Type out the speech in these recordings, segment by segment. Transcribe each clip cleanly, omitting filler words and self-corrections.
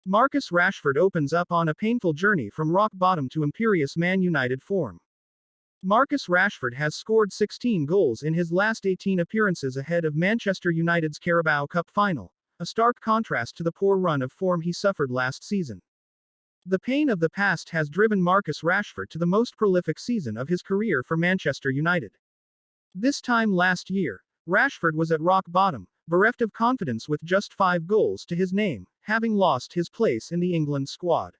Marcus Rashford opens up on a painful journey from rock bottom to imperious Man United form. Marcus Rashford has scored 16 goals in his last 18 appearances ahead of Manchester United's Carabao Cup final, a stark contrast to the poor run of form he suffered last season. The pain of the past has driven Marcus Rashford to the most prolific season of his career for Manchester United. This time last year, Rashford was at rock bottom, bereft of confidence with just 5 goals to his name, having lost his place in the England squad.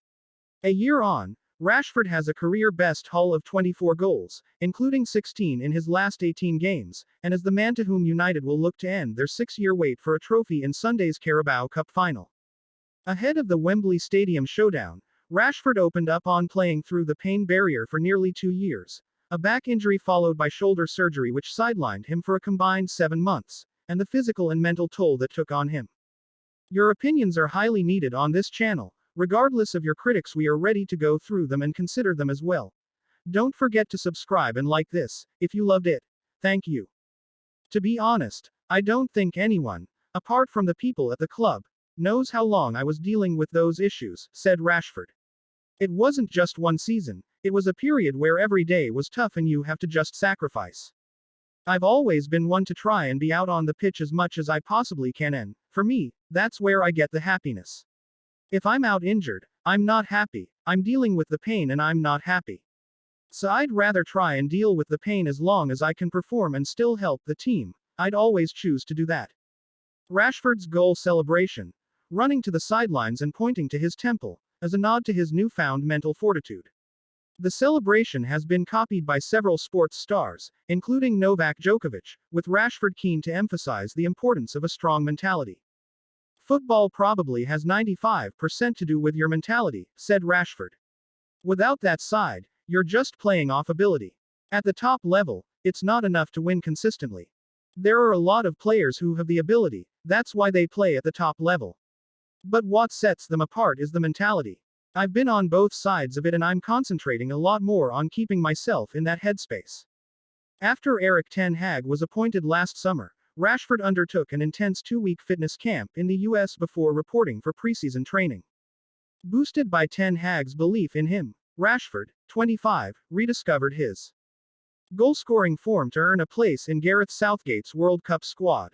A year on, Rashford has a career-best haul of 24 goals, including 16 in his last 18 games, and is the man to whom United will look to end their 6-year wait for a trophy in Sunday's Carabao Cup final. Ahead of the Wembley Stadium showdown, Rashford opened up on playing through the pain barrier for nearly 2 years, a back injury followed by shoulder surgery which sidelined him for a combined 7 months, and the physical and mental toll that took on him. Your opinions are highly needed on this channel. Regardless of your critics, we are ready to go through them and consider them as well. Don't forget to subscribe and like this, if you loved it. Thank you. To be honest, I don't think anyone, apart from the people at the club, knows how long I was dealing with those issues, said Rashford. It wasn't just one season, it was a period where every day was tough and you have to just sacrifice. I've always been one to try and be out on the pitch as much as I possibly can, and, for me, that's where I get the happiness. If I'm out injured, I'm not happy, I'm dealing with the pain and I'm not happy. So I'd rather try and deal with the pain as long as I can perform and still help the team. I'd always choose to do that. Rashford's goal celebration, running to the sidelines and pointing to his temple, as a nod to his newfound mental fortitude. The celebration has been copied by several sports stars, including Novak Djokovic, with Rashford keen to emphasize the importance of a strong mentality. Football probably has 95% to do with your mentality, said Rashford. Without that side, you're just playing off ability. At the top level, it's not enough to win consistently. There are a lot of players who have the ability, that's why they play at the top level. But what sets them apart is the mentality. I've been on both sides of it and I'm concentrating a lot more on keeping myself in that headspace. After Erik ten Hag was appointed last summer, Rashford undertook an intense 2-week fitness camp in the US before reporting for preseason training. Boosted by ten Hag's belief in him, Rashford, 25, rediscovered his goal-scoring form to earn a place in Gareth Southgate's World Cup squad.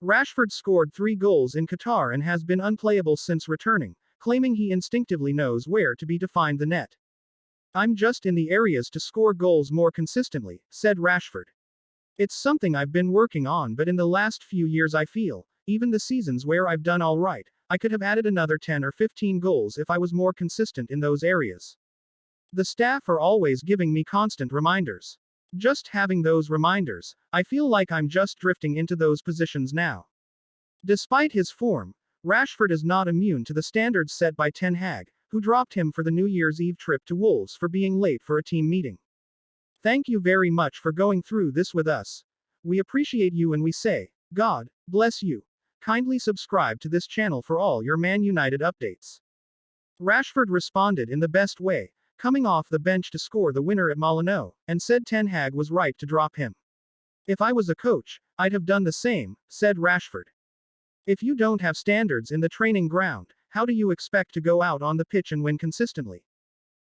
Rashford scored 3 goals in Qatar and has been unplayable since returning, claiming he instinctively knows where to be to find the net. I'm just in the areas to score goals more consistently, said Rashford. It's something I've been working on, but in the last few years I feel, even the seasons where I've done all right, I could have added another 10 or 15 goals if I was more consistent in those areas. The staff are always giving me constant reminders. Just having those reminders, I feel like I'm just drifting into those positions now. Despite his form, Rashford is not immune to the standards set by Ten Hag, who dropped him for the New Year's Eve trip to Wolves for being late for a team meeting. Thank you very much for going through this with us. We appreciate you and we say, God bless you. Kindly subscribe to this channel for all your Man United updates. Rashford responded in the best way, coming off the bench to score the winner at Molineux, and said Ten Hag was right to drop him. If I was a coach, I'd have done the same, said Rashford. If you don't have standards in the training ground, how do you expect to go out on the pitch and win consistently?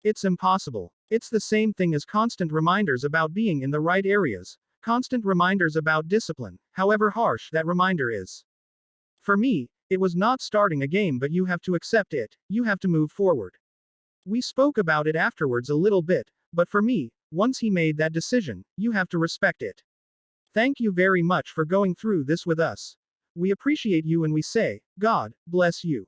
It's impossible. It's the same thing as constant reminders about being in the right areas, constant reminders about discipline, however harsh that reminder is. For me, it was not starting a game, but you have to accept it, you have to move forward. We spoke about it afterwards a little bit, but for me, once he made that decision, you have to respect it. Thank you very much for going through this with us. We appreciate you and we say, God bless you.